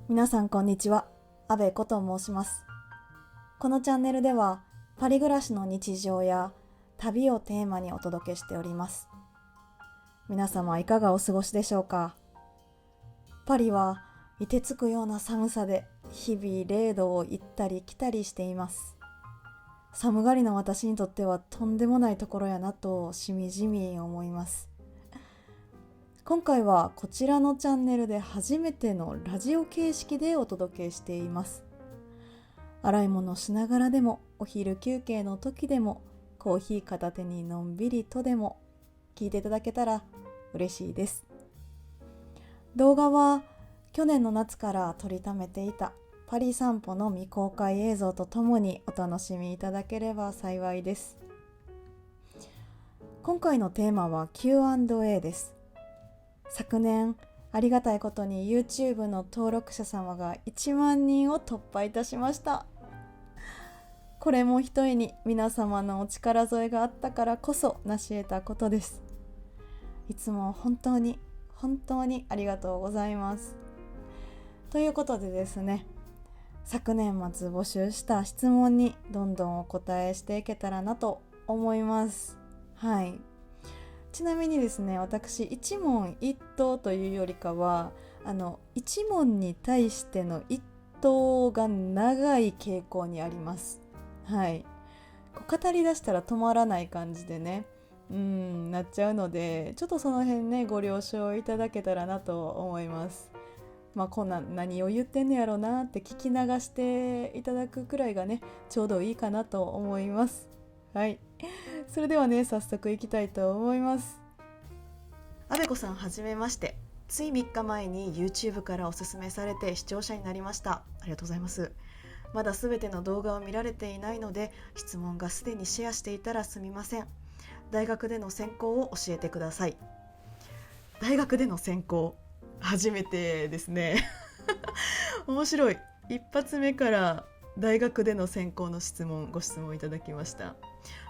皆さんこんにちは。阿部子と申します。このチャンネルではパリ暮らしの日常や旅をテーマにお届けしております。皆様いかがお過ごしでしょうか。パリは凍てつくような寒さで日々0度を行ったり来たりしています。寒がりの私にとってはとんでもないところやなとしみじみ思います。今回はこちらのチャンネルで初めてのラジオ形式でお届けしています。洗い物しながらでも、お昼休憩の時でも、コーヒー片手にのんびりとでも聞いていただけたら嬉しいです。動画は去年の夏から撮りためていたパリ散歩の未公開映像とともにお楽しみいただければ幸いです。今回のテーマは Q&A です。昨年ありがたいことに YouTube の登録者様が1万人を突破いたしました。これもひとえに皆様のお力添えがあったからこそ成し得たことです。いつも本当にありがとうございます。ということでですね、昨年末募集した質問にどんどんお答えしていけたらなと思います。はい。ちなみにですね、私一問一答というよりかは一問に対しての一答が長い傾向にあります。はい。語り出したら止まらない感じでねなっちゃうので、ちょっとその辺ねご了承いただけたらなと思います。こんな何を言ってんのやろうなって聞き流していただくくらいがねちょうどいいかなと思います。はい。それではね早速いきたいと思います。あべこさんはじめまして。つい3日前に YouTube からおすすめされて視聴者になりました。ありがとうございます。まだすべての動画を見られていないので質問がすでにシェアしていたらすみません。大学での専攻を教えてください。大学での専攻初めてですね面白い。一発目から大学での専攻のご質問いただきました。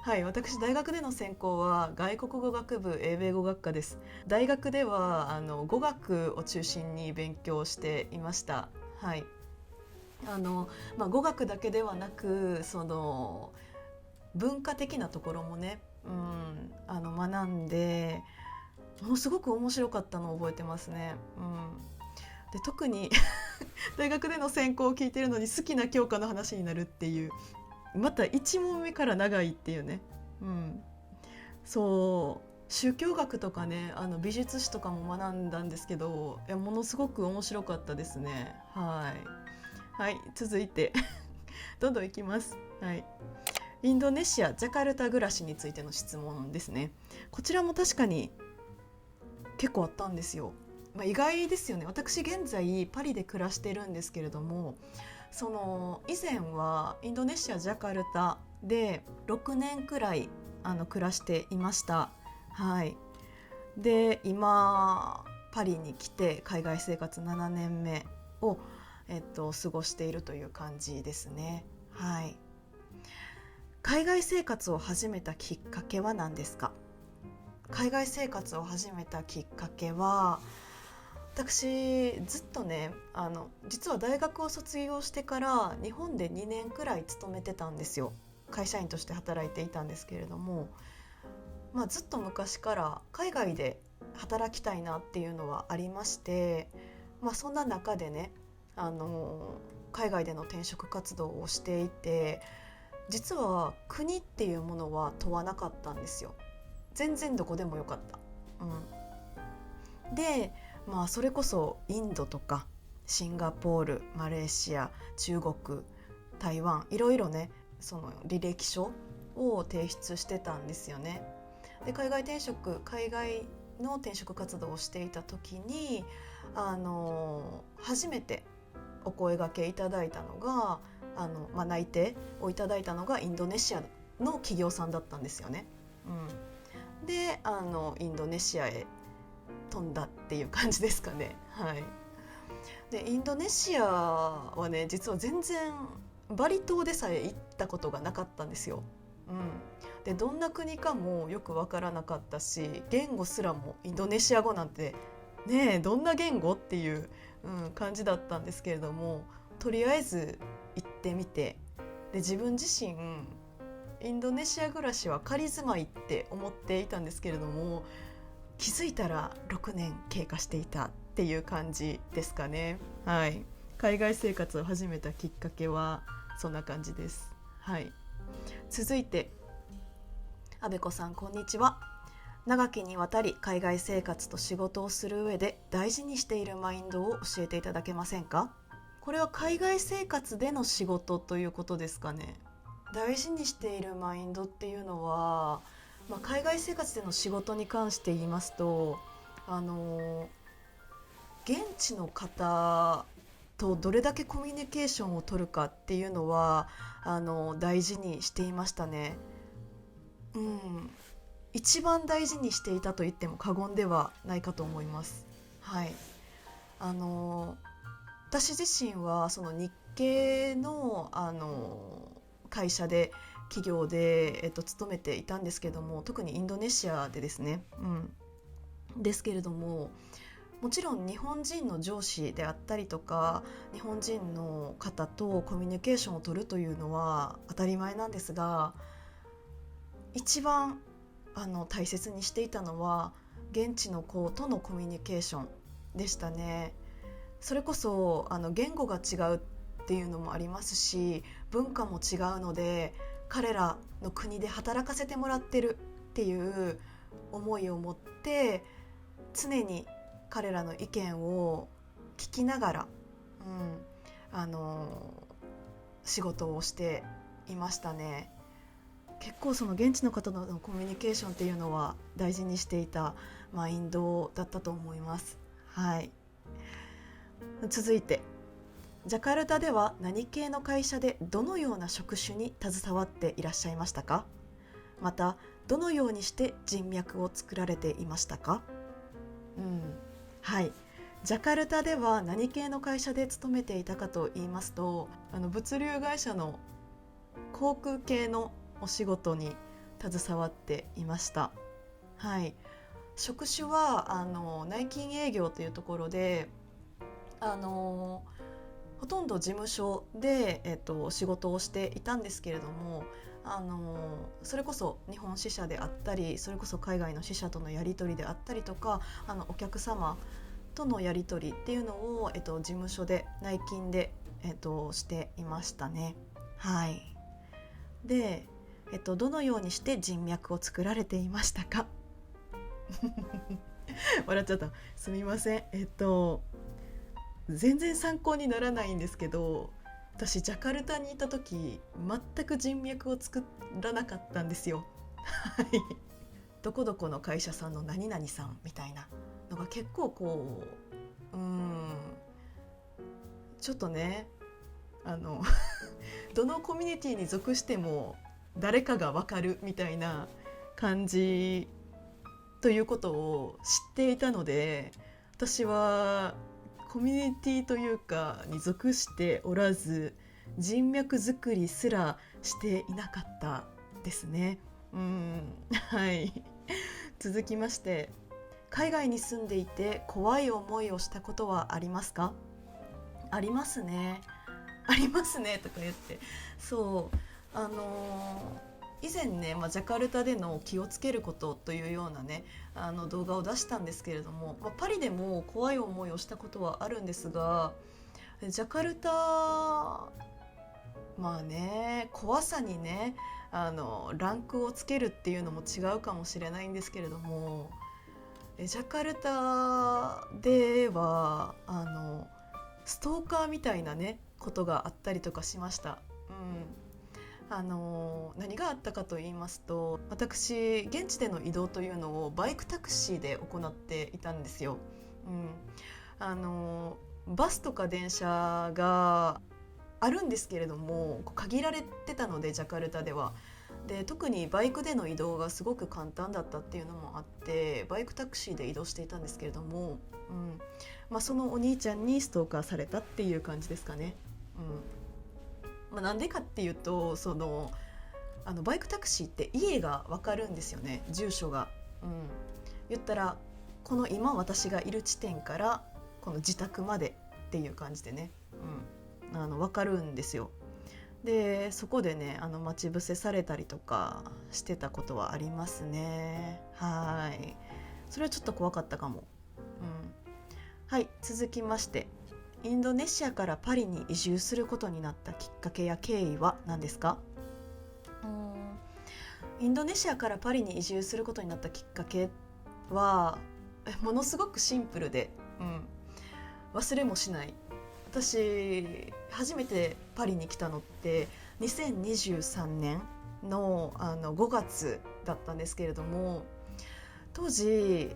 はい、私大学での専攻は外国語学部英米語学科です。大学では語学を中心に勉強していました。はい。語学だけではなく文化的なところもね、学んでものすごく面白かったのを覚えてますね。で特に大学での専攻を聞いてるのに好きな教科の話になるっていう、また1問目から長いっていうね。そう宗教学とかね美術史とかも学んだんですけど、ものすごく面白かったですね。はい、続いてどんどんいきます。はい。インドネシアジャカルタ暮らしについての質問ですね。こちらも確かに結構あったんですよ。意外ですよね。私現在パリで暮らしてるんですけれども、以前はインドネシアジャカルタで6年くらい暮らしていました。はい。で今パリに来て海外生活7年目を、過ごしているという感じですね。はい。海外生活を始めたきっかけは何ですか？海外生活を始めたきっかけは、私ずっとね実は大学を卒業してから日本で2年くらい勤めてたんですよ。会社員として働いていたんですけれども、ずっと昔から海外で働きたいなっていうのはありまして、そんな中でね海外での転職活動をしていて、実は国っていうものは問わなかったんですよ。全然どこでもよかった。でそれこそインドとかシンガポール、マレーシア、中国、台湾、いろいろねその履歴書を提出してたんですよね。で海外の転職活動をしていた時に初めてお声掛けいただいたのが内定をいただいたのがインドネシアの企業さんだったんですよね。でインドネシアへ飛んだっていう感じですかね。はい。でインドネシアはね実は全然バリ島でさえ行ったことがなかったんですよ。でどんな国かもよく分からなかったし、言語すらもインドネシア語なんてねえどんな言語っていう感じだったんですけれども、とりあえず行ってみて、で自分自身インドネシア暮らしは仮住まいって思っていたんですけれども、気づいたら6年経過していたっていう感じですかね。はい、海外生活を始めたきっかけはそんな感じです。はい、続いて、あべこさんこんにちは。長きにわたり海外生活と仕事をする上で大事にしているマインドを教えていただけませんか？これは海外生活での仕事ということですかね。大事にしているマインドっていうのは、海外生活での仕事に関して言いますと、現地の方とどれだけコミュニケーションを取るかっていうのは大事にしていましたね。一番大事にしていたと言っても過言ではないかと思います。はい、私自身はその日系の、会社で企業で、勤めていたんですけども、特にインドネシアでですね、ですけれども、もちろん日本人の上司であったりとか日本人の方とコミュニケーションを取るというのは当たり前なんですが、一番大切にしていたのは現地の子とのコミュニケーションでしたね。それこそ言語が違うっていうのもありますし、文化も違うので、彼らの国で働かせてもらってるっていう思いを持って常に彼らの意見を聞きながら、仕事をしていましたね。結構その現地の方とのコミュニケーションっていうのは大事にしていたマインドだったと思います。はい、続いて、ジャカルタでは何系の会社でどのような職種に携わっていらっしゃいましたか？またどのようにして人脈を作られていましたか？はい、ジャカルタでは何系の会社で勤めていたかと言いますと、物流会社の航空系のお仕事に携わっていました。はい、職種は内勤営業というところで、ほとんど事務所で、仕事をしていたんですけれども、それこそ日本支社であったり、それこそ海外の支社とのやり取りであったりとか、お客様とのやり取りっていうのを、事務所で内勤で、していましたね。はい、で、どのようにして人脈を作られていましたか？笑っちゃった、すみません。全然参考にならないんですけど、私ジャカルタにいた時全く人脈を作らなかったんですよ。はい、どこどこの会社さんの何々さんみたいなのが結構ちょっとね、どのコミュニティに属しても誰かが分かるみたいな感じということを知っていたので、私はコミュニティというかに属しておらず、人脈作りすらしていなかったですね。はい、続きまして、海外に住んでいて怖い思いをしたことはありますか？ありますね、ありますねとか言って、そう以前ね、ジャカルタでの気をつけることというようなね動画を出したんですけれども、パリでも怖い思いをしたことはあるんですが、ジャカルタ怖さにねランクをつけるっていうのも違うかもしれないんですけれども、ジャカルタではストーカーみたいなねことがあったりとかしました。何があったかと言いますと、私現地での移動というのをバイクタクシーで行っていたんですよ。バスとか電車があるんですけれども限られてたので、ジャカルタでは。で、特にバイクでの移動がすごく簡単だったっていうのもあってバイクタクシーで移動していたんですけれども、そのお兄ちゃんにストーカーされたっていう感じですかね。なんでかっていうと、バイクタクシーって家が分かるんですよね、住所が。言ったらこの今私がいる地点からこの自宅までっていう感じでね、分かるんですよ。でそこでね待ち伏せされたりとかしてたことはありますね。はい、それはちょっと怖かったかも。はい、続きまして、インドネシアからパリに移住することになったきっかけや経緯は何ですか？インドネシアからパリに移住することになったきっかけはものすごくシンプルで、忘れもしない。私初めてパリに来たのって2023年の5月だったんですけれども、当時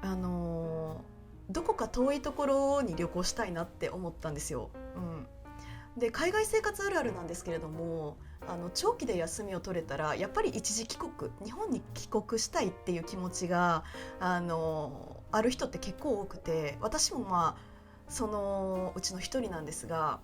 どこか遠いところに旅行したいなって思ったんですよ。で海外生活あるあるなんですけれども、長期で休みを取れたらやっぱり一時帰国、日本に帰国したいっていう気持ちがある人って結構多くて、私もそのうちの一人なんですが、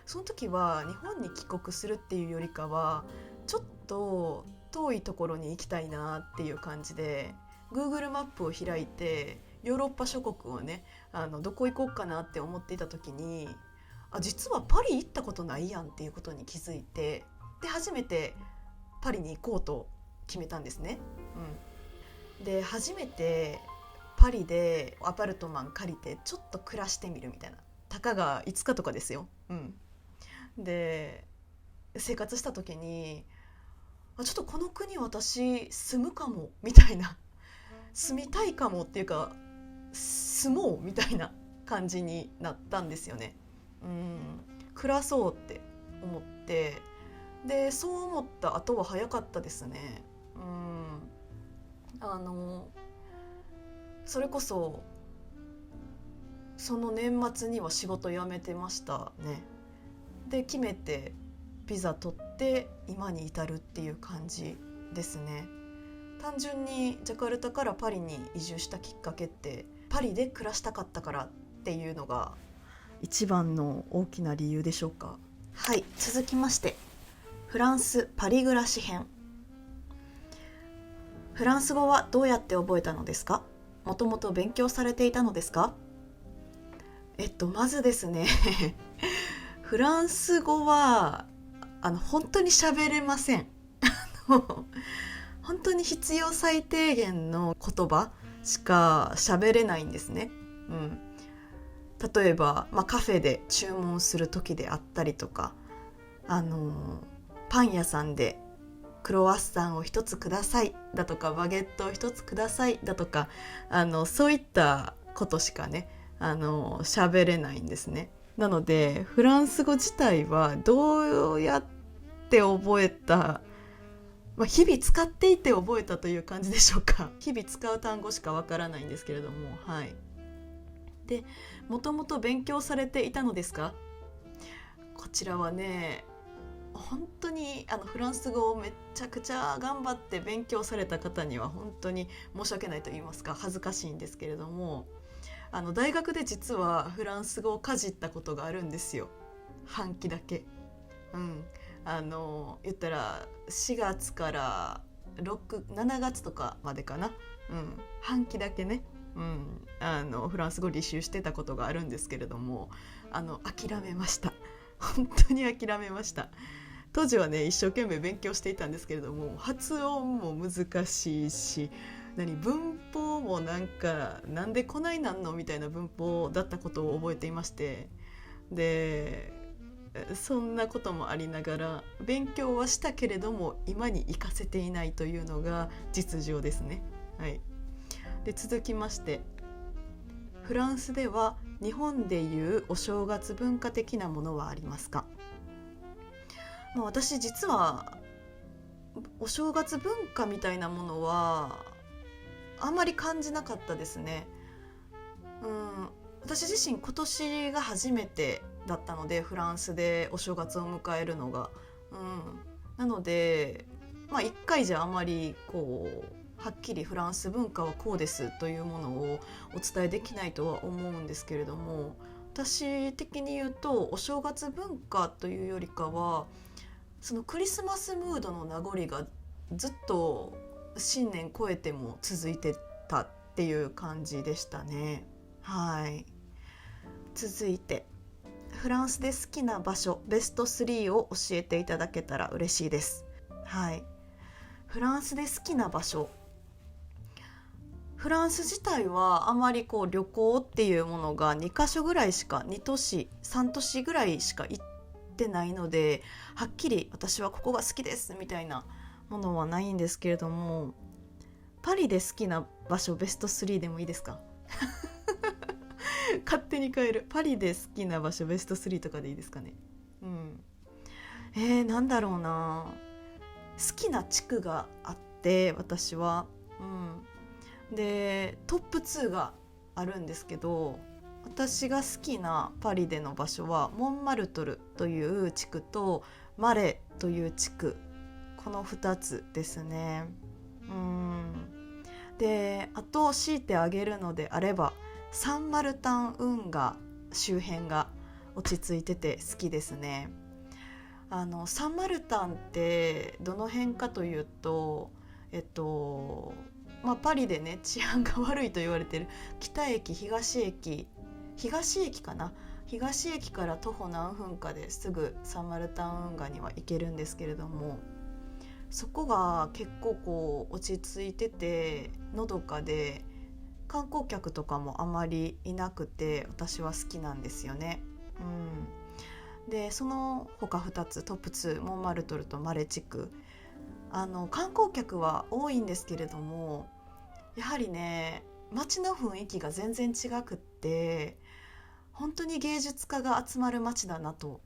その時は日本に帰国するっていうよりかはちょっと遠いところに行きたいなっていう感じで Google マップを開いてヨーロッパ諸国をねどこ行こうかなって思っていた時に、実はパリ行ったことないやんっていうことに気づいて、で初めてパリに行こうと決めたんですね。で初めてパリでアパルトマン借りてちょっと暮らしてみるみたいな、たかが5日とかですよ。で生活した時にちょっとこの国私住むかもみたいな、住みたいかもっていうか住もうみたいな感じになったんですよね。暮らそうって思って、でそう思った後は早かったですね。それこそその年末には仕事辞めてましたね。で決めてビザ取って今に至るっていう感じですね。単純にジャカルタからパリに移住したきっかけってパリで暮らしたかったからっていうのが一番の大きな理由でしょうか。はい、続きましてフランスパリ暮らし編。フランス語はどうやって覚えたのですか？もともと勉強されていたのですか？まずですねフランス語は本当に喋れません本当に必要最低限の言葉しか喋れないんですね。例えば、カフェで注文する時であったりとか、パン屋さんでクロワッサンを一つくださいだとか、バゲットを一つくださいだとか、そういったことしかね喋れないんですね。なのでフランス語自体はどうやって覚えた、日々使っていて覚えたという感じでしょうか。日々使う単語しかわからないんですけれども、はい。で、もともと勉強されていたのですか？こちらはね、本当にフランス語をめちゃくちゃ頑張って勉強された方には本当に申し訳ないと言いますか恥ずかしいんですけれども、大学で実はフランス語をかじったことがあるんですよ。半期だけ。言ったら4月から7月とかまでかな、半期だけね、フランス語履修してたことがあるんですけれども、諦めました。本当に諦めました。当時はね一生懸命勉強していたんですけれども、発音も難しいし、文法もなんでこないなんのみたいな文法だったことを覚えていまして、でそんなこともありながら勉強はしたけれども今に活かせていないというのが実情ですね。はい。で続きまして、フランスでは日本でいうお正月文化的なものはありますか？私実はお正月文化みたいなものはあんまり感じなかったですね。私自身今年が初めてだったので、フランスでお正月を迎えるのが、なので一回じゃあまりはっきりフランス文化はこうですというものをお伝えできないとは思うんですけれども、私的に言うとお正月文化というよりかはそのクリスマスムードの名残がずっと新年超えても続いてたっていう感じでしたね。はい。続いてフランスで好きな場所ベスト3を教えていただけたら嬉しいです。はい、フランスで好きな場所、フランス自体はあまりこう旅行っていうものが2カ所ぐらいしか、2都市3都市ぐらいしか行ってないので、はっきり私はここが好きですみたいなものはないんですけれども、パリで好きな場所ベスト3でもいいですか？勝手に変える。パリで好きな場所ベスト3とかでいいですかね。なんだろうな、好きな地区があって私は、でトップ2があるんですけど、私が好きなパリでの場所はモンマルトルという地区とマレという地区、この2つですね。であと強いてあげるのであればサンマルタン運河周辺が落ち着いてて好きですね。サンマルタンってどの辺かというと、パリでね治安が悪いと言われてる北駅東駅かな、東駅から徒歩何分かですぐサンマルタン運河には行けるんですけれども、そこが結構こう落ち着いててのどかで観光客とかもあまりいなくて私は好きなんですよね。でその他2つトップ2モンマルトルとマレ地区、観光客は多いんですけれども、やはりね街の雰囲気が全然違くって、本当に芸術家が集まる街だなと、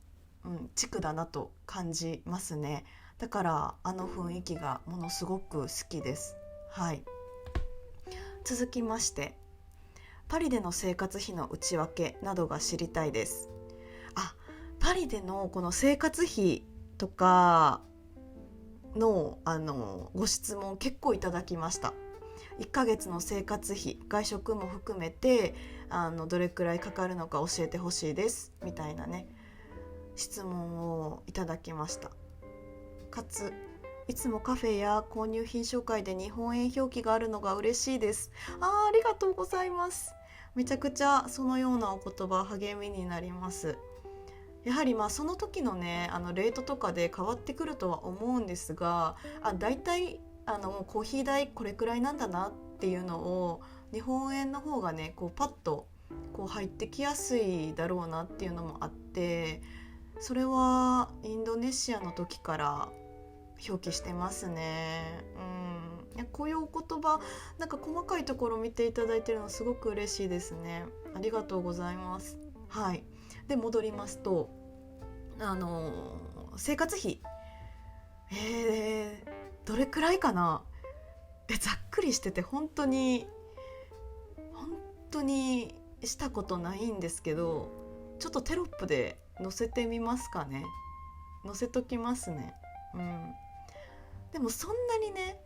地区だなと感じますね。だから雰囲気がものすごく好きです。はい、続きましてパリでの生活費の内訳などが知りたいです。パリでのこの生活費とかの、ご質問結構いただきました。1ヶ月の生活費外食も含めてどれくらいかかるのか教えてほしいですみたいなね質問をいただきました。かついつもカフェや購入品紹介で日本円表記があるのが嬉しいです。ありがとうございます。めちゃくちゃそのようなお言葉励みになります。やはりその時のねレートとかで変わってくるとは思うんですが、だいたいコーヒー代これくらいなんだなっていうのを日本円の方がねこうパッとこう入ってきやすいだろうなっていうのもあって、それはインドネシアの時から表記してますね。こういうお言葉なんか細かいところ見ていただいてるのすごく嬉しいですね。ありがとうございます。はい、で戻りますと生活費どれくらいかな。ざっくりしてて本当にしたことないんですけど、ちょっとテロップで載せてみますかね。載せときますね。でもそんなにね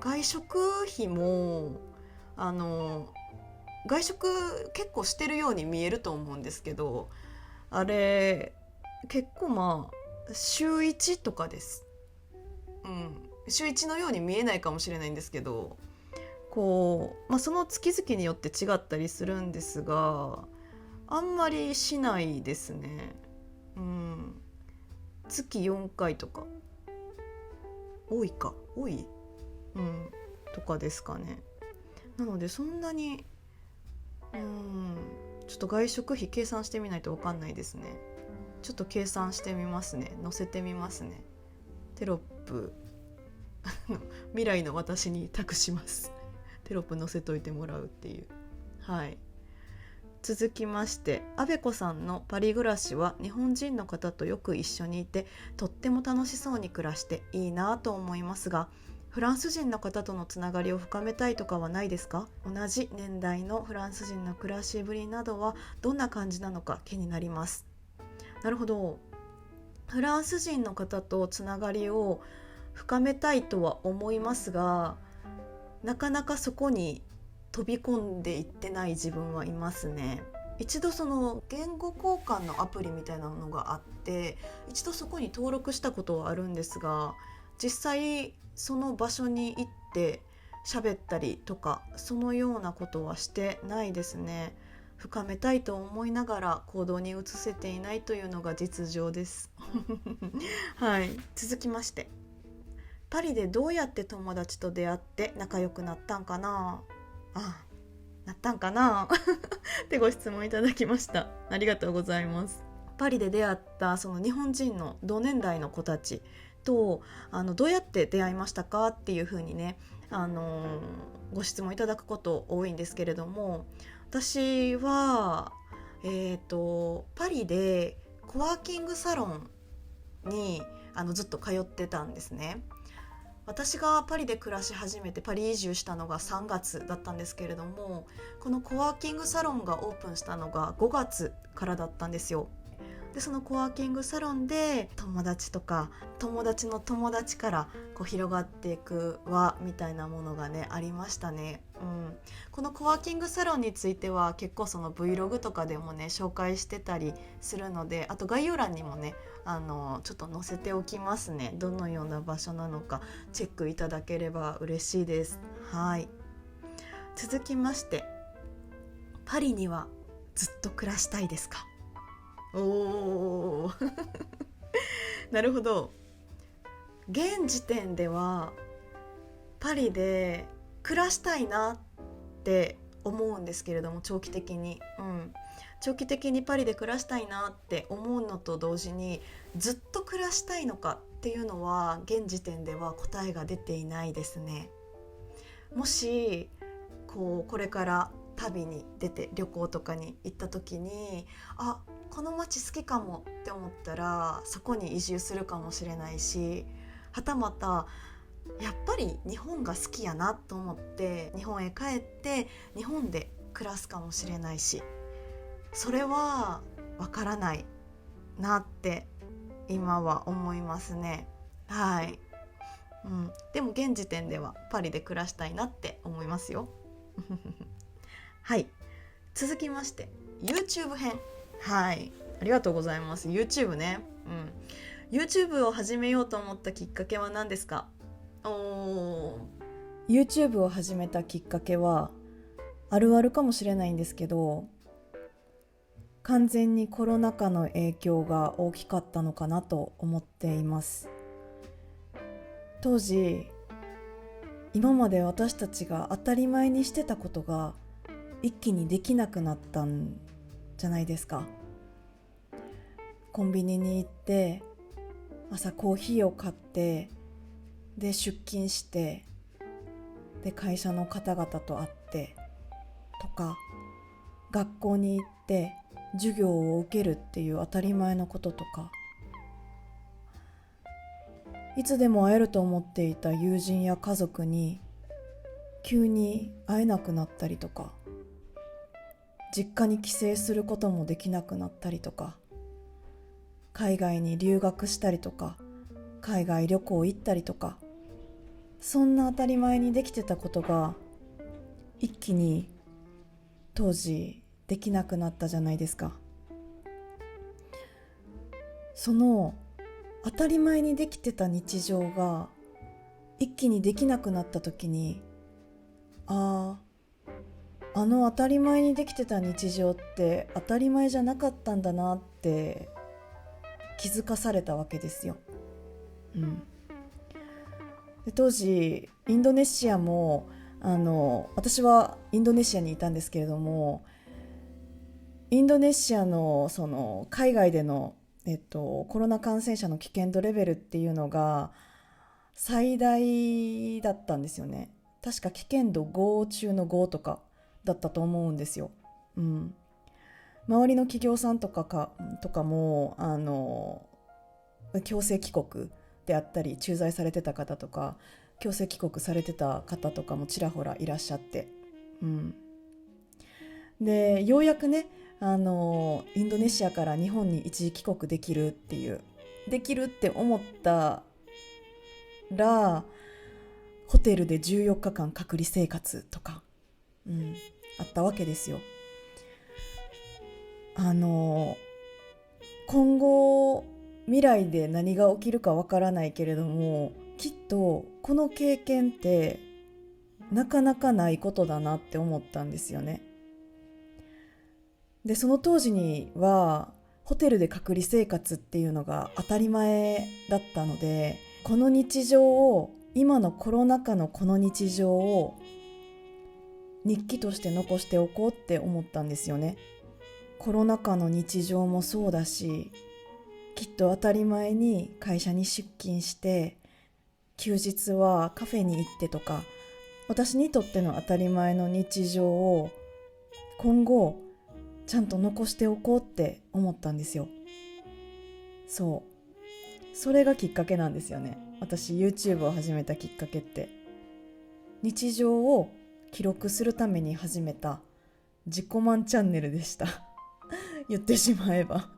外食費も外食結構してるように見えると思うんですけど、あれ結構週1とかです。週1のように見えないかもしれないんですけど、こう、その月々によって違ったりするんですが、あんまりしないですね。月4回とか多いとかですかね。なのでそんなにちょっと外食費計算してみないと分かんないですね。ちょっと計算してみますね。載せてみますね。テロップ未来の私に託します。テロップ載せといてもらうっていう。はい、続きましてあべこさんのパリ暮らしは日本人の方とよく一緒にいてとっても楽しそうに暮らしていいなと思いますが、フランス人の方とのつながりを深めたいとかはないですか？同じ年代のフランス人の暮らしぶりなどはどんな感じなのか気になります。なるほど。フランス人の方とつながりを深めたいとは思いますが、なかなかそこに飛び込んでいってない自分はいますね。一度その言語交換のアプリみたいなのがあって、一度そこに登録したことはあるんですが、実際その場所に行って喋ったりとかそのようなことはしてないですね。深めたいと思いながら行動に移せていないというのが実情ですはい、続きまして、パリでどうやって友達と出会って仲良くなったんかななったんかなってご質問いただきました。ありがとうございます。パリで出会ったその日本人の同年代の子たちとどうやって出会いましたかっていう風にね、ご質問いただくこと多いんですけれども、私は、パリでコワーキングサロンにずっと通ってたんですね。私がパリで暮らし始めてパリ移住したのが3月だったんですけれども、このコワーキングサロンがオープンしたのが5月からだったんですよ。でそのコワーキングサロンで友達とか友達の友達からこう広がっていく輪みたいなものがねありましたね、このコワーキングサロンについては結構その Vlog とかでもね紹介してたりするので、あと概要欄にもねちょっと載せておきますね。どのような場所なのかチェックいただければ嬉しいです。はい、続きまして、パリにはずっと暮らしたいですか？おーなるほど。現時点ではパリで暮らしたいなって思うんですけれども、長期的に、長期的にパリで暮らしたいなって思うのと同時に、ずっと暮らしたいのかっていうのは現時点では答えが出ていないですね。もしこれから旅に出て旅行とかに行った時に、この街好きかもって思ったらそこに移住するかもしれないし、はたまたやっぱり日本が好きやなと思って日本へ帰って日本で暮らすかもしれないし、それはわからないなって今は思いますね。はい、でも現時点ではパリで暮らしたいなって思いますよはい、続きまして YouTube 編。はい、ありがとうございます。 YouTube ね、YouTube を始めようと思ったきっかけは何ですか？YouTube を始めたきっかけはあるあるかもしれないんですけど、完全にコロナ禍の影響が大きかったのかなと思っています。当時、今まで私たちが当たり前にしてたことが一気にできなくなったんじゃないですか。コンビニに行って朝コーヒーを買って、で出勤して、で会社の方々と会ってとか、学校に行って授業を受けるっていう当たり前のこととか、いつでも会えると思っていた友人や家族に急に会えなくなったりとか、実家に帰省することもできなくなったりとか、海外に留学したりとか、海外旅行行ったりとか、そんな当たり前にできてたことが一気に当時できなくなったじゃないですか。その当たり前にできてた日常が一気にできなくなった時に、あの当たり前にできてた日常って当たり前じゃなかったんだなって気づかされたわけですよ。で当時インドネシアも私はインドネシアにいたんですけれども、インドネシアのその海外での、コロナ感染者の危険度レベルっていうのが最大だったんですよね。確か危険度5中の5とかだったと思うんですよ。周りの企業さんとかも強制帰国であったり、駐在されてた方とか強制帰国されてた方とかもちらほらいらっしゃって、でようやくねインドネシアから日本に一時帰国できるって思ったら、ホテルで14日間隔離生活とか、あったわけですよ。今後未来で何が起きるかわからないけれども、きっとこの経験ってなかなかないことだなって思ったんですよね。でその当時にはホテルで隔離生活っていうのが当たり前だったので、この日常を、今のコロナ禍のこの日常を日記として残しておこうって思ったんですよね。コロナ禍の日常もそうだし、きっと当たり前に会社に出勤して休日はカフェに行ってとか、私にとっての当たり前の日常を今後ちゃんと残しておこうって思ったんですよ。それがきっかけなんですよね。私 YouTube を始めたきっかけって、日常を記録するために始めた自己満チャンネルでした言ってしまえば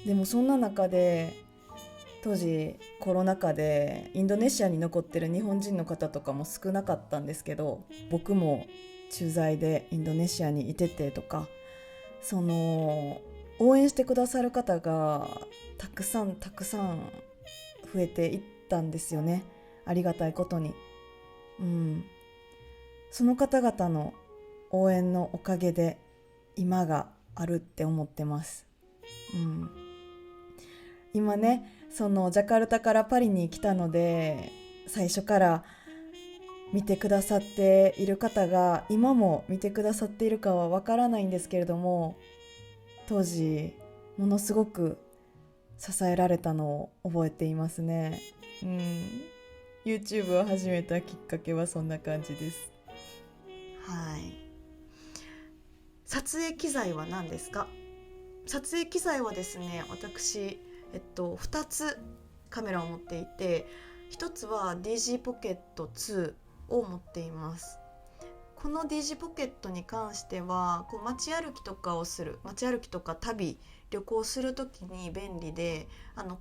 でもそんな中で、当時コロナ禍でインドネシアに残ってる日本人の方とかも少なかったんですけど、僕も駐在でインドネシアにいててとか、応援してくださる方がたくさん増えていったんですよね。ありがたいことに。その方々の応援のおかげで今があるって思ってます。今ね、ジャカルタからパリに来たので、最初から見てくださっている方が今も見てくださっているかはわからないんですけれども、当時ものすごく支えられたのを覚えていますね。YouTube を始めたきっかけはそんな感じです。はい。撮影機材は何ですか？撮影機材はですね、私、2つカメラを持っていて、1つは DG ポケット2を持っています。この DG ポケットに関しては街歩きとか旅行するときに便利で、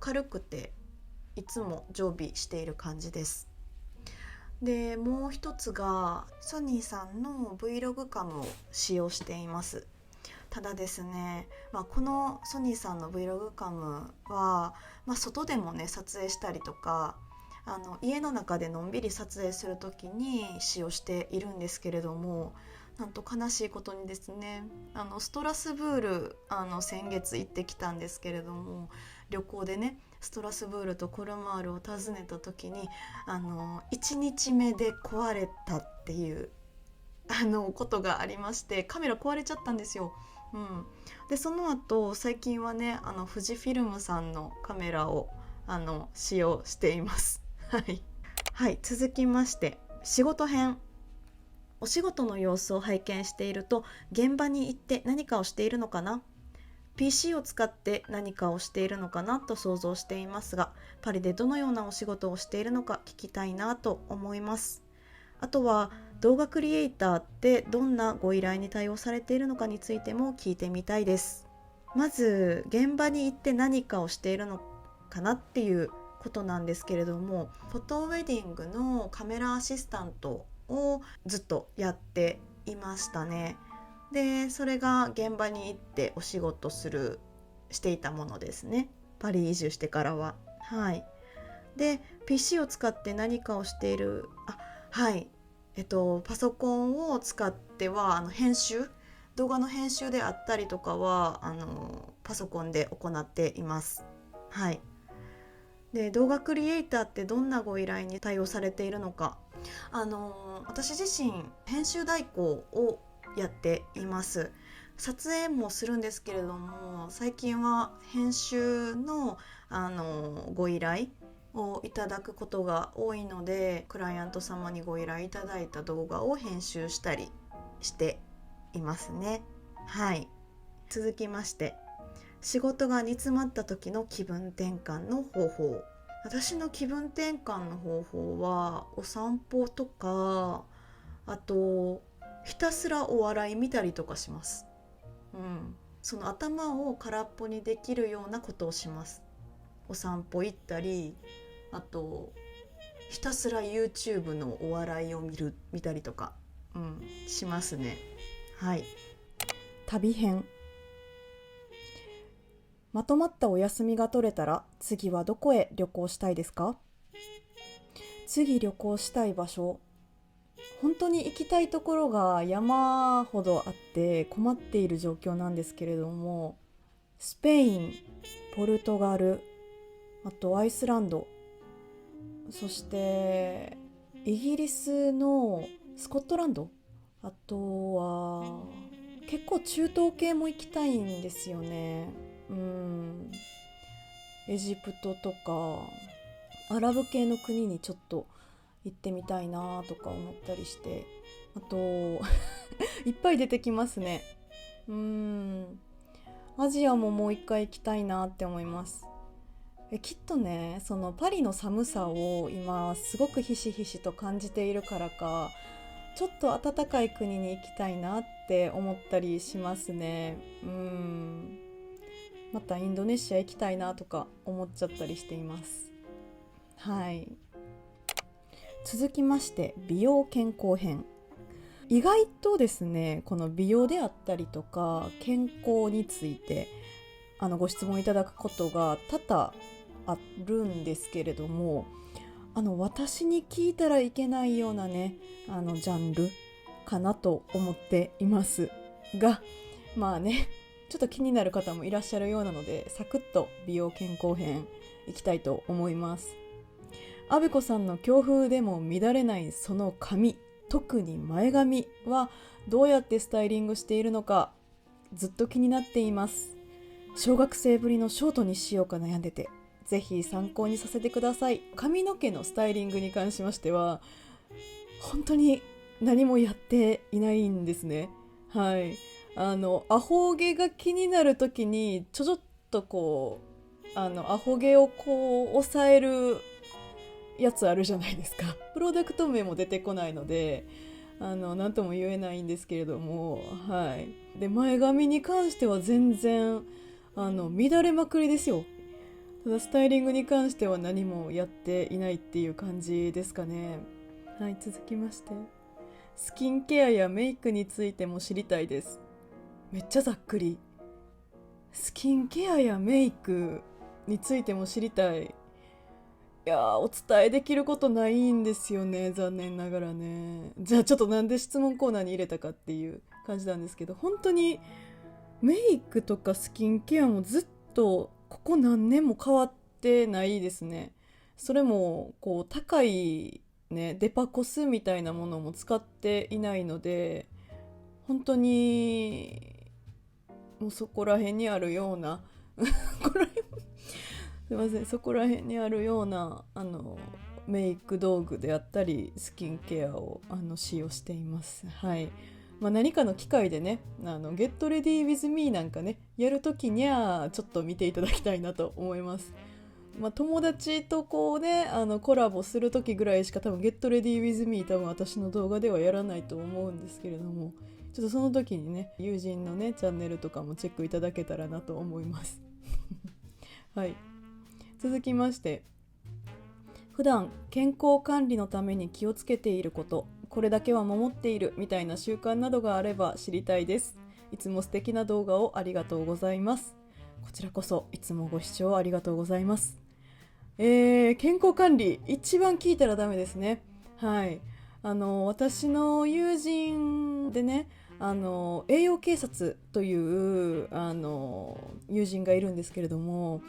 軽くていつも常備している感じです。でもう一つがソニーさんの Vlog カムを使用しています。ただですね、このソニーさんの Vlog カムは、外でもね撮影したりとか、家の中でのんびり撮影するときに使用しているんですけれども、なんと悲しいことにですね、ストラスブール先月行ってきたんですけれども、旅行でねストラスブールとコルマールを訪ねた時に1日目で壊れたっていうことがありまして、カメラ壊れちゃったんですよ。でその後最近はね富士フィルムさんのカメラを使用していますはい、続きまして仕事編。お仕事の様子を拝見していると、現場に行って何かをしているのかな、 PC を使って何かをしているのかなと想像していますが、パリでどのようなお仕事をしているのか聞きたいなと思います。あとは動画クリエイターってどんなご依頼に対応されているのかについても聞いてみたいです。まず現場に行って何かをしているのかなっていうことなんですけれども、フォトウェディングのカメラアシスタントをずっとやっていましたね。でそれが現場に行ってお仕事していたものですね、パリ移住してからは。で PC を使って何かをしている、パソコンを使っては動画の編集であったりとかはパソコンで行っています。で動画クリエイターってどんなご依頼に対応されているのか、私自身編集代行をやっています。撮影もするんですけれども、最近は編集の、ご依頼をいただくことが多いので、クライアント様にご依頼いただいた動画を編集したりしていますね。続きまして、仕事が煮詰まった時の気分転換の方法。私の気分転換の方法はお散歩とか、あとひたすらお笑い見たりとかします。その頭を空っぽにできるようなことをします。お散歩行ったり、あとひたすら YouTube のお笑いを見たりとか、しますね。旅編。まとまったお休みが取れたら次はどこへ旅行したいですか？次旅行したい場所、本当に行きたいところが山ほどあって困っている状況なんですけれども、スペイン、ポルトガル、あとアイスランド、そしてイギリスのスコットランド、あとは結構中東系も行きたいんですよね。エジプトとかアラブ系の国にちょっと行ってみたいなとか思ったりして、あといっぱい出てきますね。アジアももう一回行きたいなって思います。きっとね、そのパリの寒さを今すごくひしひしと感じているからか、ちょっと暖かい国に行きたいなって思ったりしますね。またインドネシア行きたいなとか思っちゃったりしています。はい。続きまして美容健康編。意外とですね、この美容であったりとか健康についてご質問いただくことが多々あるんですけれども、私に聞いたらいけないようなねジャンルかなと思っていますが、まあね、ちょっと気になる方もいらっしゃるようなので、サクッと美容健康編いきたいと思います。あべこさんの強風でも乱れないその髪、特に前髪はどうやってスタイリングしているのかずっと気になっています。小学生ぶりのショートにしようか悩んでて、ぜひ参考にさせてください。髪の毛のスタイリングに関しましては本当に何もやっていないんですね。はい。アホ毛が気になるときにちょっとこうアホ毛をこう抑えるやつあるじゃないですか。プロダクト名も出てこないので何とも言えないんですけれども、はい。で、前髪に関しては全然乱れまくりですよ。ただスタイリングに関しては何もやっていないっていう感じですかね。はい。続きまして、スキンケアやメイクについても知りたいです。めっちゃざっくり。スキンケアやメイクについても知りたい。いやー、お伝えできることないんですよね、残念ながらね。じゃあちょっとなんで質問コーナーに入れたかっていう感じなんですけど、本当にメイクとかスキンケアもずっとここ何年も変わってないですね。それもこう高いね、デパコスみたいなものも使っていないので、本当にもうそこら辺にあるようなこらすいません、そこら辺にあるようなメイク道具であったりスキンケアを使用しています。はい。何かの機会でね、Get Ready with Me なんかねやるときにはちょっと見ていただきたいなと思います。友達とこうねコラボするときぐらいしか多分 Get Ready with Me 多分私の動画ではやらないと思うんですけれども、ちょっとその時にね友人のねチャンネルとかもチェックいただけたらなと思いますはい。続きまして、普段健康管理のために気をつけていること、これだけは守っているみたいな習慣などがあれば知りたいです。いつも素敵な動画をありがとうございます。こちらこそいつもご視聴ありがとうございます。健康管理一番聞いたらダメですね。はい。私の友人でね、栄養警察という友人がいるんですけれども、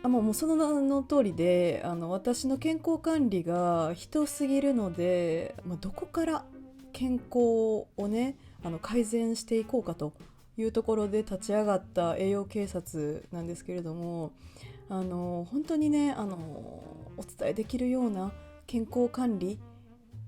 もうその名の通りで私の健康管理がひどすぎるので、どこから健康をね改善していこうかというところで立ち上がった栄養警察なんですけれども、本当にねお伝えできるような健康管理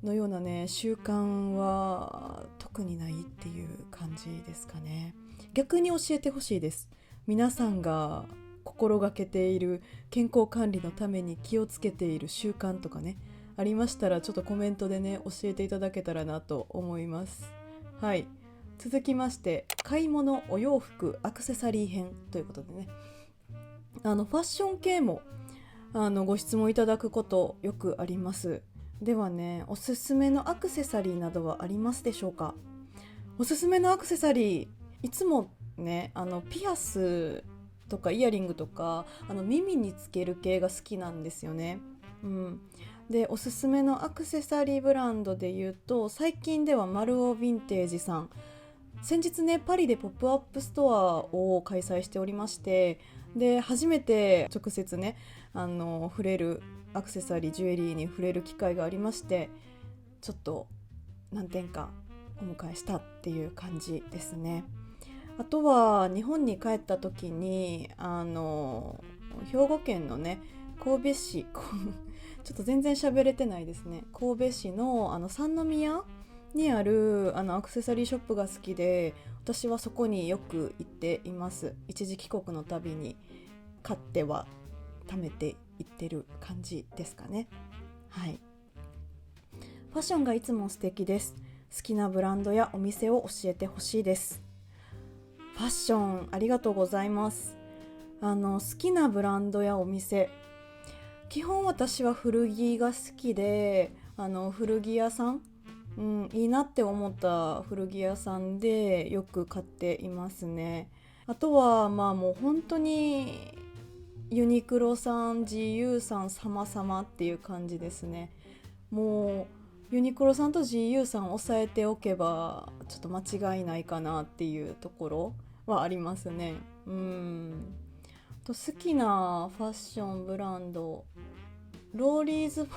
のようなね習慣は特にないっていう感じですかね。逆に教えてほしいです。皆さんが心がけている健康管理のために気をつけている習慣とかねありましたら、ちょっとコメントでね教えていただけたらなと思います。はい。続きまして、買い物、お洋服、アクセサリー編ということでね、ファッション系もご質問いただくことよくあります。ではね、おすすめのアクセサリーなどはありますでしょうか？おすすめのアクセサリー、いつもねピアスとかイヤリングとか耳につける系が好きなんですよね。でおすすめのアクセサリーブランドで言うと、最近ではマルオヴィンテージさん、先日ねパリでポップアップストアを開催しておりまして、で初めて直接ね触れるアクセサリージュエリーに触れる機会がありまして、ちょっと何点かお迎えしたっていう感じですね。あとは日本に帰った時に兵庫県のね神戸市ちょっと全然喋れてないですね。神戸市の三宮にあるアクセサリーショップが好きで、私はそこによく行っています。一時帰国のたびに買っては貯めていってる感じですかね。はい。ファッションがいつも素敵です。好きなブランドやお店を教えてほしいです。ファッションありがとうございます。好きなブランドやお店、基本私は古着が好きで、古着屋さん、いいなって思った古着屋さんでよく買っていますね。あとはもう本当にユニクロさん、GU さん様々っていう感じですね。もうユニクロさんと GU さん押さえておけばちょっと間違いないかなっていうところはありますね。好きなファッションブランド、ローリーズ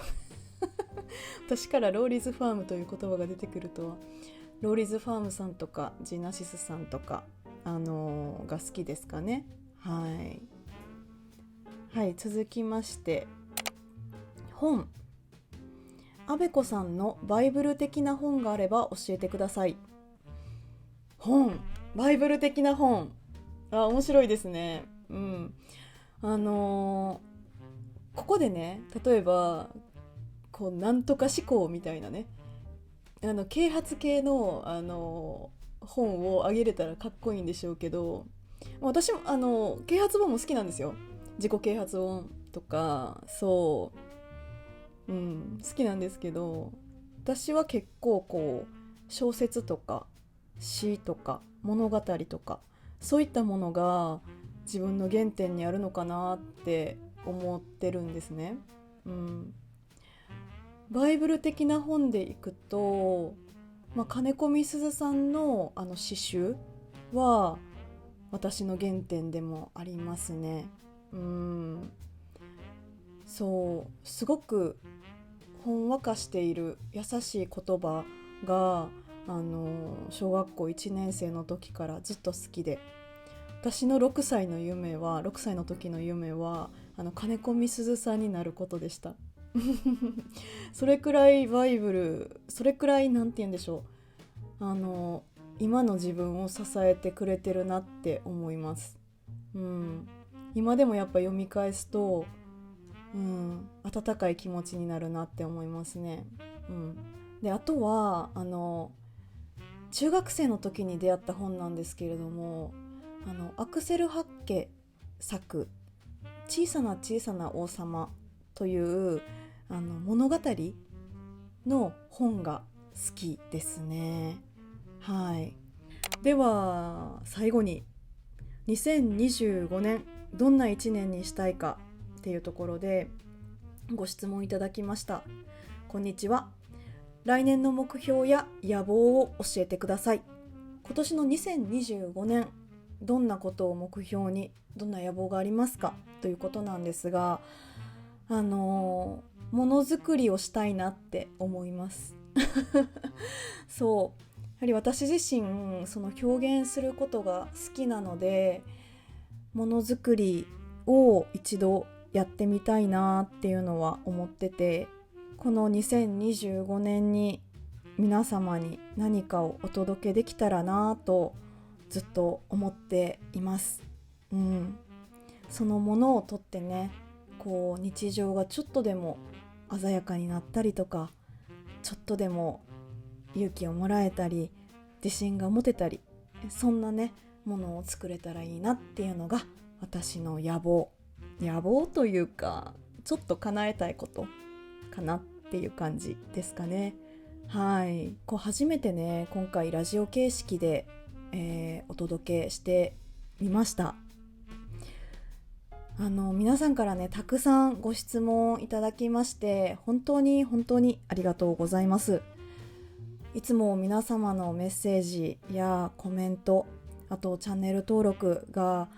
私からローリーズファームという言葉が出てくるとは、ローリーズファームさんとかジナシスさんとか、が好きですかね。はい、続きまして本、あべこさんのバイブル的な本があれば教えてください。本、バイブル的な本、面白いですね。ここでね、例えばこうなんとか思考みたいなね、啓発系の本をあげれたらかっこいいんでしょうけど、私も啓発本も好きなんですよ。自己啓発本とか好きなんですけど、私は結構こう小説とか詩とか物語とかそういったものが自分の原点にあるのかなって思ってるんですね。バイブル的な本でいくと、金子みすずさんの詩集は私の原点でもありますね。そうすごくほんわかしている優しい言葉が小学校1年生の時からずっと好きで、私の6歳の時の夢は金子みすずさんになることでした。それくらいバイブル、それくらいなんて言うんでしょう、今の自分を支えてくれてるなって思います。今でもやっぱ読み返すと温かい気持ちになるなって思いますね。であとは中学生の時に出会った本なんですけれども、アクセル・ハッケ作小さな小さな王様という物語の本が好きですね。はい。では最後に2025年どんな1年にしたいかっていうところでご質問いただきました。こんにちは。来年の目標や野望を教えてください。今年の2025年どんなことを目標に、どんな野望がありますかということなんですが、ものづくりをしたいなって思いますそうやはり私自身その表現することが好きなので、ものづくりを一度やってみたいなっていうのは思ってて、この2025年に皆様に何かをお届けできたらなとずっと思っています。そのものをとってね、こう日常がちょっとでも鮮やかになったりとか、ちょっとでも勇気をもらえたり自信が持てたり、そんなねものを作れたらいいなっていうのが私の野望というか、ちょっと叶えたいことかなっていう感じですかね。はい、こう初めてね今回ラジオ形式で、お届けしてみました。皆さんからねたくさんご質問いただきまして本当に本当にありがとうございます。いつも皆様のメッセージやコメント、あとチャンネル登録が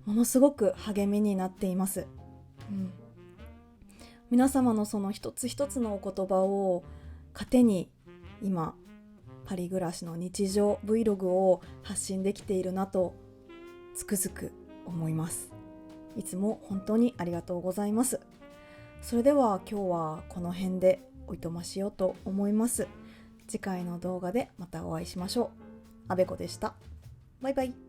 ものすごく励みになっています。皆様のその一つ一つのお言葉を糧に今パリ暮らしの日常 Vlog を発信できているなとつくづく思います。いつも本当にありがとうございます。それでは今日はこの辺でおいとましようと思います。次回の動画でまたお会いしましょう。あべこでした。バイバイ。